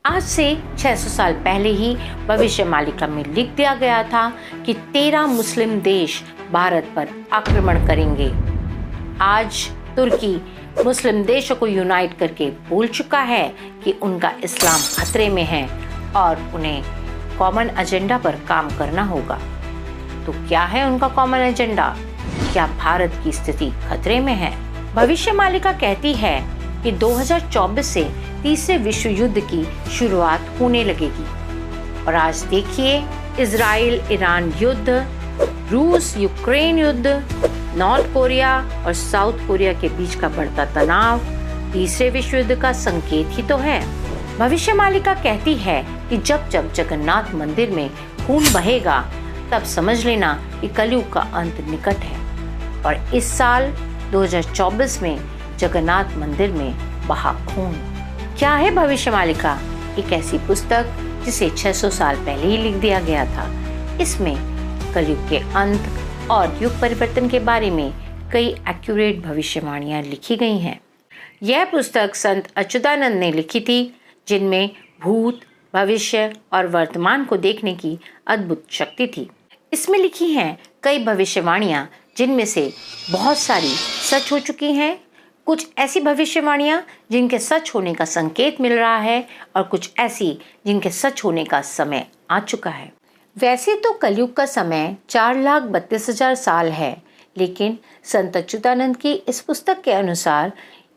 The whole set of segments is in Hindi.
आज से 600 साल पहले ही भविष्य मालिका में लिख दिया गया था कि 13 मुस्लिम देश भारत पर आक्रमण करेंगे। आज तुर्की मुस्लिम देशों को यूनाइट करके बोल चुका है कि उनका इस्लाम खतरे में है और उन्हें कॉमन एजेंडा पर काम करना होगा। तो क्या है उनका कॉमन एजेंडा? क्या भारत की स्थिति खतरे में है? भविष्य मालिका कहती है कि 2024 से तीसरे विश्व युद्ध की शुरुआत होने लगेगी। और आज देखिए, इजराइल ईरान युद्ध, रूस यूक्रेन युद्ध, नॉर्थ कोरिया और साउथ कोरिया के बीच का बढ़ता तनाव तीसरे विश्व युद्ध का संकेत ही तो है। भविष्य मालिका कहती है कि जब जब जगन्नाथ मंदिर में खून बहेगा तब समझ लेना कि कलयुग का अंत निकट है। और इस साल 2024 में जगन्नाथ मंदिर में बहा खून। क्या है भविष्य मालिका? एक ऐसी पुस्तक जिसे 600 साल पहले ही लिख दिया गया था। इसमें कलयुग के अंत और युग परिवर्तन के बारे में कई एक्यूरेट भविष्यवाणियां लिखी गई हैं। यह पुस्तक संत अच्युतानंद ने लिखी थी, जिनमें भूत, भविष्य और वर्तमान को देखने की अद्भुत शक्ति थी। इसमें लिखी हैं कई भविष्यवाणियां, जिनमें से बहुत सारी सच हो चुकी हैं, कुछ ऐसी भविष्यवाणियां जिनके सच होने का संकेत मिल रहा है और कुछ ऐसी जिनके सच होने का समय आ चुका है। वैसे तो कलयुग का समय 4,32,000 साल है, लेकिन संत अच्युतानंद की इस पुस्तक के अनुसार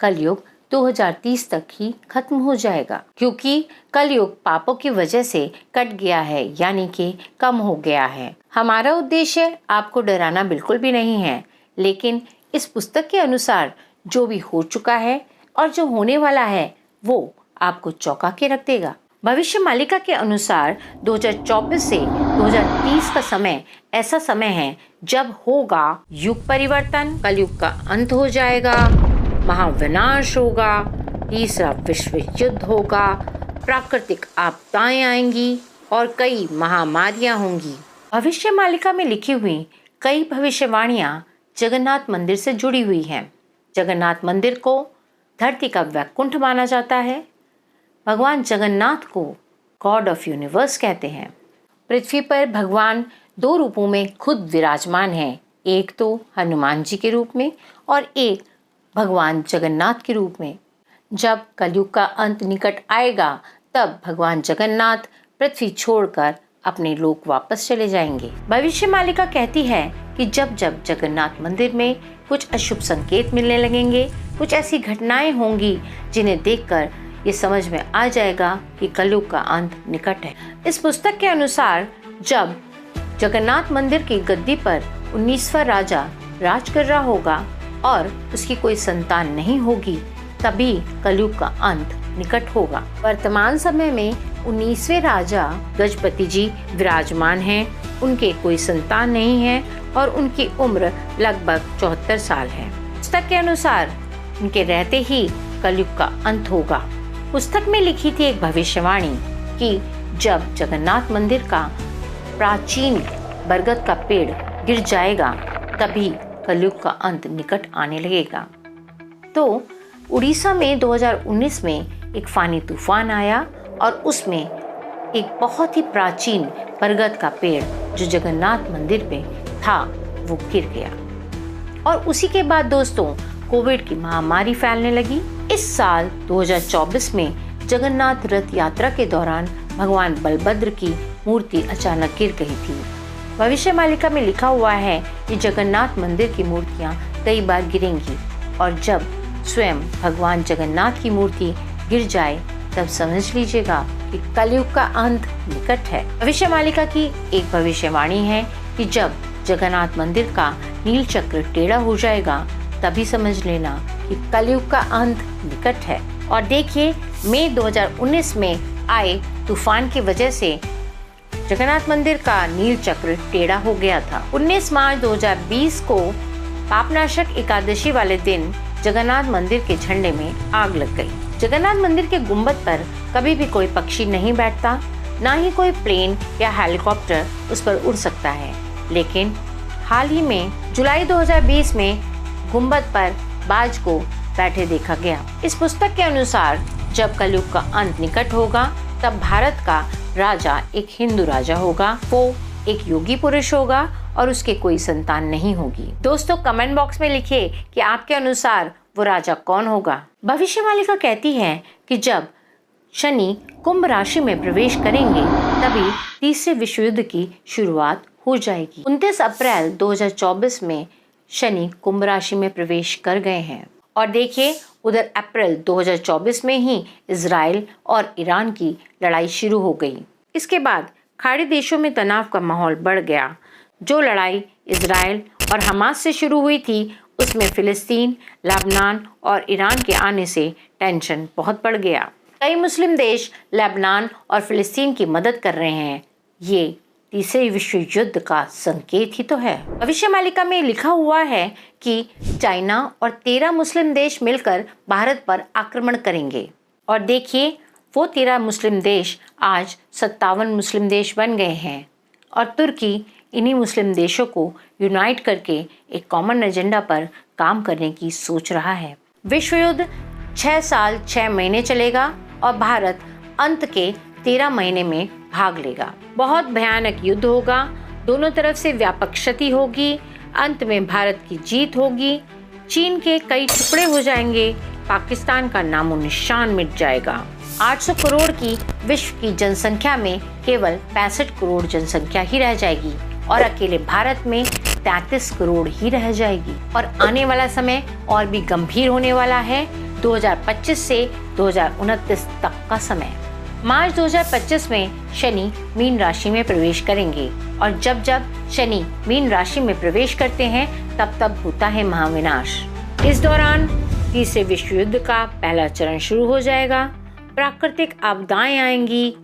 कलयुग 2030 तक ही खत्म हो जाएगा, क्योंकि कलयुग पापों की वजह से कट गया है, यानी कि कम हो गया है। हमारा उद्देश्य आपको डराना बिल्कुल भी नहीं है, लेकिन इस पुस्तक के अनुसार जो भी हो चुका है और जो होने वाला है वो आपको चौंका के रख देगा। भविष्य मालिका के अनुसार 2024 से 2030 का समय ऐसा समय है जब होगा युग परिवर्तन, कलयुग का अंत हो जाएगा, महाविनाश होगा, तीसरा विश्व युद्ध होगा, प्राकृतिक आपदाएं आएंगी और कई महामारियां होंगी। भविष्य मालिका में लिखी हुई कई भविष्यवाणियां जगन्नाथ मंदिर से जुड़ी हुई हैं। जगन्नाथ मंदिर को धरती का वैकुंठ माना जाता है। भगवान जगन्नाथ को गॉड ऑफ यूनिवर्स कहते हैं। पृथ्वी पर भगवान दो रूपों में खुद विराजमान हैं, एक तो हनुमान जी के रूप में और एक भगवान जगन्नाथ के रूप में। जब कलयुग का अंत निकट आएगा तब भगवान जगन्नाथ पृथ्वी छोड़कर अपने लोक वापस चले जाएंगे। भविष्य मालिका कहती है कि जब जब जगन्नाथ मंदिर में कुछ अशुभ संकेत मिलने लगेंगे, कुछ ऐसी घटनाएं होंगी जिन्हें देखकर ये समझ में आ जाएगा कि कलयुग का अंत निकट है। इस पुस्तक के अनुसार जब जगन्नाथ मंदिर की गद्दी पर 19वां राजा राज कर रहा होगा और उसकी कोई संतान नहीं होगी, तभी कलयुग का अंत निकट होगा। वर्तमान समय में 19वें राजा गजपति जी विराजमान हैं। उनके कोई संतान नहीं है और उनकी उम्र लगभग 74 साल है। पुस्तक के अनुसार उनके रहते ही कलयुग का अंत होगा। पुस्तक में लिखी थी एक भविष्यवाणी कि जब जगन्नाथ मंदिर का प्राचीन बरगद का पेड़ गिर जाएगा तभी कलयुग का अंत निकट आने लगेगा। तो उड़ीसा में 2019 में एक फानी तूफान आया और उसमें एक बहुत ही प्राचीन बरगद का पेड़ जो जगन्नाथ मंदिर पे था वो गिर गया। और उसी के बाद दोस्तों कोविड की महामारी फैलने लगी। इस साल 2024 में जगन्नाथ रथ यात्रा के दौरान भगवान बलभद्र की मूर्ति अचानक गिर गई थी। भविष्य मालिका में लिखा हुआ है कि जगन्नाथ मंदिर की मूर्तियां कई बार गिरेंगी और जब स्वयं भगवान जगन्नाथ की मूर्ति गिर जाए तब समझ लीजिएगा कि कलयुग का अंत निकट है। भविष्य मालिका की एक भविष्यवाणी है कि जब जगन्नाथ मंदिर का नील चक्र टेढ़ा हो जाएगा तभी समझ लेना कि कलयुग का अंत निकट है। और देखिए, मई 2019 में आए तूफान की वजह से जगन्नाथ मंदिर का नील चक्र टेढ़ा हो गया था। 19 मार्च 2020 को पापनाशक एकादशी वाले दिन जगन्नाथ मंदिर के झंडे में आग लग गई। जगन्नाथ मंदिर के गुंबद पर कभी भी कोई पक्षी नहीं बैठता, ना ही कोई प्लेन या हेलीकॉप्टर उस पर उड़ सकता है। लेकिन हाल ही में जुलाई 2020 में गुंबद पर बाज को बैठे देखा गया। इस पुस्तक के अनुसार जब कलयुग का अंत निकट होगा तब भारत का राजा एक हिंदू राजा होगा, वो एक योगी पुरुष होगा और उसके कोई संतान नहीं होगी। दोस्तों कमेंट बॉक्स में लिखिए कि आपके अनुसार वो राजा कौन होगा। भविष्यवाणी कहती है कि जब शनि कुंभ राशि में प्रवेश करेंगे तभी तीसरे विश्व युद्ध की शुरुआत हो जाएगी। 29 अप्रैल 2024 में शनि कुंभ राशि में प्रवेश कर गए हैं और देखिए उधर अप्रैल 2024 में ही इजराइल और ईरान की लड़ाई शुरू हो गई। इसके बाद खाड़ी देशों में तनाव का माहौल बढ़ गया। जो लड़ाई इजराइल और हमास से शुरू हुई थी उसमें फिलिस्तीन, लेबनान और ईरान के आने से टेंशन बहुत बढ़ गया। कई मुस्लिम देश लेबनान और फिलिस्तीन की मदद कर रहे हैं। ये तीसरे विश्व युद्ध का संकेत ही तो है। भविष्यवाणी में लिखा हुआ है कि चाइना और 13 मुस्लिम देश मिलकर भारत पर आक्रमण करेंगे और देखिए वो 13 मुस्लिम देश आज 57 मुस्लिम देश बन गए हैं और तुर्की इन्हीं मुस्लिम देशों को यूनाइट करके एक कॉमन एजेंडा पर काम करने की सोच रहा है। विश्व युद्ध 6 साल 6 महीने चलेगा और भारत अंत के 13 महीने में भाग लेगा। बहुत भयानक युद्ध होगा, दोनों तरफ से व्यापक क्षति होगी, अंत में भारत की जीत होगी, चीन के कई टुकड़े हो जाएंगे, पाकिस्तान का नामो निशान मिट जाएगा। 800 करोड़ की विश्व की जनसंख्या में केवल 65 करोड़ जनसंख्या ही रह जाएगी और अकेले भारत में 33 करोड़ ही रह जाएगी। और आने वाला समय और भी गंभीर होने वाला है। 2025 से 2029 तक का समय। मार्च 2025 में शनि मीन राशि में प्रवेश करेंगे और जब जब शनि मीन राशि में प्रवेश करते हैं तब तब होता है महाविनाश। इस दौरान तीसरे विश्व युद्ध का पहला चरण शुरू हो जाएगा। प्राकृतिक आपदाएं आएंगी,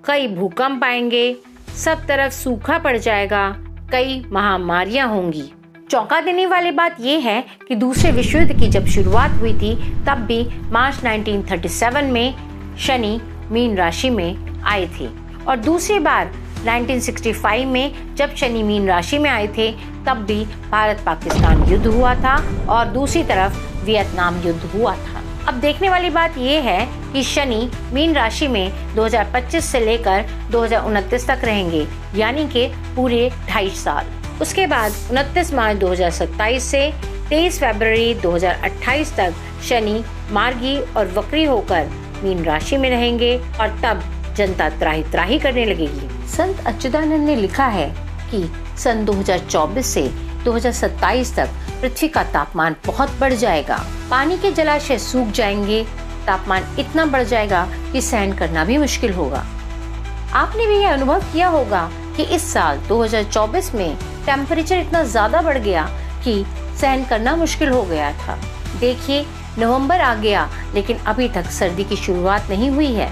कई भूकंप आएंगे, सब तरफ सूखा पड़ जाएगा, कई महामारियां होंगी। चौंका देने वाली बात यह है कि दूसरे विश्व युद्ध की जब शुरुआत हुई थी तब भी मार्च 1937 में शनि मीन राशि में आए थे और दूसरी बार 1965 में जब शनि मीन राशि में आए थे तब भी भारत पाकिस्तान युद्ध हुआ था और दूसरी तरफ वियतनाम युद्ध हुआ था। अब देखने वाली बात यह है कि शनि मीन राशि में 2025 से लेकर 2029 तक रहेंगे, यानी कि पूरे 2.5 साल। उसके बाद 29 मार्च 2027 से 23 फरवरी 2028 तक शनि मार्गी और वक्री होकर मीन राशि में रहेंगे और तब जनता त्राही त्राही करने लगेगी। संत अच्युतानंद ने लिखा है कि सन 2024 से 2027 तक पृथ्वी का तापमान बहुत बढ़ जाएगा, पानी के जलाशय सूख जाएंगे, तापमान इतना बढ़ जाएगा कि सहन करना भी मुश्किल होगा। आपने भी यह अनुभव किया होगा कि इस साल 2024 में टेम्परेचर इतना ज्यादा बढ़ गया कि सहन करना मुश्किल हो गया था। देखिए नवंबर आ गया लेकिन अभी तक सर्दी की शुरुआत नहीं हुई है।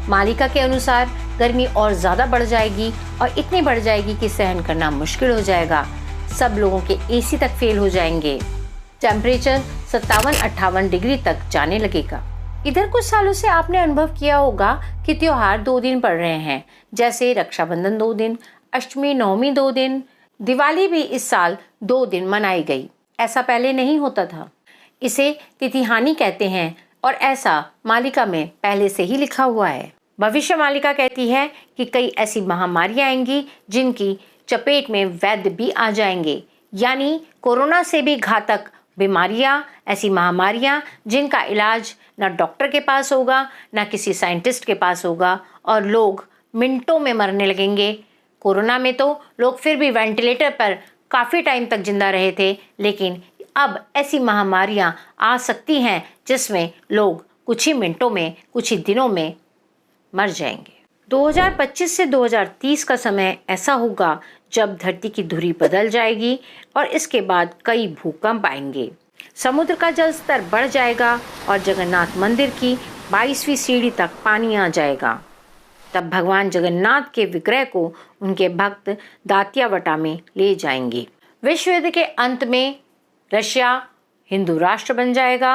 मालिका के अनुसार गर्मी और ज्यादा बढ़ जाएगी और इतनी बढ़ जाएगी कि सहन करना मुश्किल हो जाएगा। सब लोगों के एसी तक फेल हो जाएंगे। टेम्परेचर 57-58 डिग्री तक जाने लगेगा। इधर कुछ सालों से आपने अनुभव किया होगा कि त्योहार 2 दिन पड़ रहे हैं, जैसे रक्षाबंधन 2 दिन, अष्टमी नवमी 2 दिन, दिवाली भी इस साल 2 दिन मनाई गई। ऐसा पहले नहीं होता था। इसे तिथिहानि कहते हैं और ऐसा मालिका में पहले से ही लिखा हुआ है। भविष्य मालिका कहती है कि कई ऐसी महामारियां आएंगी जिनकी चपेट में वैद्य भी आ जाएंगे, यानी कोरोना से भी घातक बीमारियां, ऐसी महामारियां जिनका इलाज ना डॉक्टर के पास होगा ना किसी साइंटिस्ट के पास होगा और लोग मिनटों में मरने लगेंगे। कोरोना में तो लोग फिर भी वेंटिलेटर पर काफ़ी टाइम तक जिंदा रहे थे, लेकिन अब ऐसी महामारियां आ सकती हैं जिसमें लोग कुछ ही मिनटों में, कुछ ही दिनों में मर जाएंगे। 2025 से 2030 का समय ऐसा होगा जब धरती की धुरी बदल जाएगी और इसके बाद कई भूकंप आएंगे। समुद्र का जल स्तर बढ़ जाएगा और जगन्नाथ मंदिर की 22वीं सीढ़ी तक पानी आ जाएगा। तब भगवान जगन्नाथ के विग्रह को उनके भक्त दातियावटा में ले जाएंगे। विश्व युद्ध के अंत में रशिया हिंदू राष्ट्र बन जाएगा।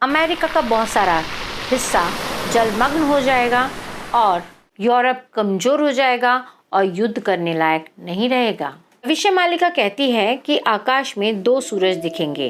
अमेरिका का बहुत सारा हिस्सा जलमग्न हो जाएगा और यूरोप कमजोर हो जाएगा और युद्ध करने लायक नहीं रहेगा। भविष्य मालिका कहती है कि आकाश में 2 सूरज दिखेंगे।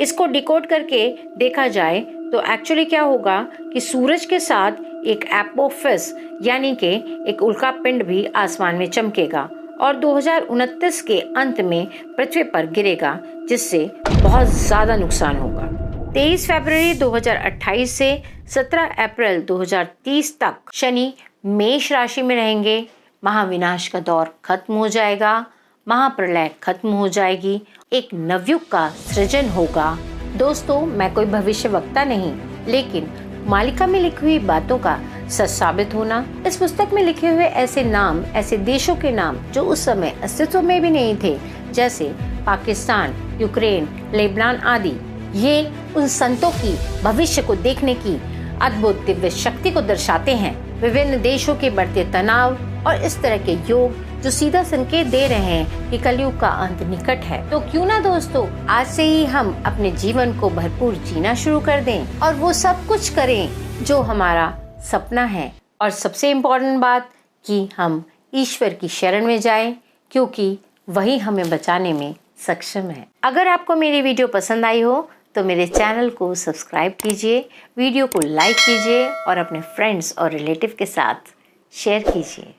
इसको डिकोड करके देखा जाए तो एक्चुअली क्या होगा कि सूरज के साथ एक एपोफिस यानी कि एक उल्का पिंड भी आसमान में चमकेगा और 2029 के अंत में पृथ्वी पर गिरेगा, जिससे बहुत ज्यादा नुकसान होगा। 23 फरवरी 2028 से 17 अप्रैल 2030 तक शनि मेष राशि में रहेंगे। महाविनाश का दौर खत्म हो जाएगा, महाप्रलय खत्म हो जाएगी, एक नवयुग का सृजन होगा। दोस्तों, मैं कोई भविष्यवक्ता नहीं, लेकिन मालिका में लिखी हुई बातों का सच साबित होना। इस पुस्तक में लिखे हुए ऐसे नाम, ऐसे देशों के नाम जो उस समय अस्तित्व में भी नहीं थे, जैसे पाकिस्तान, यूक्रेन, लेबनान आदि, ये उन संतों की भविष्य को देखने की अद्भुत दिव्य शक्ति को दर्शाते हैं। विभिन्न देशों के बढ़ते तनाव और इस तरह के योग जो सीधा संकेत दे रहे हैं कि कलयुग का अंत निकट है। तो क्यों ना दोस्तों, आज से ही हम अपने जीवन को भरपूर जीना शुरू कर दें और वो सब कुछ करें जो हमारा सपना है। और सबसे इम्पोर्टेंट बात कि हम ईश्वर की शरण में जाएं, क्योंकि वही हमें बचाने में सक्षम है। अगर आपको मेरी वीडियो पसंद आई हो तो मेरे चैनल को सब्सक्राइब कीजिए, वीडियो को लाइक कीजिए और अपने फ्रेंड्स और रिलेटिव के साथ शेयर कीजिए।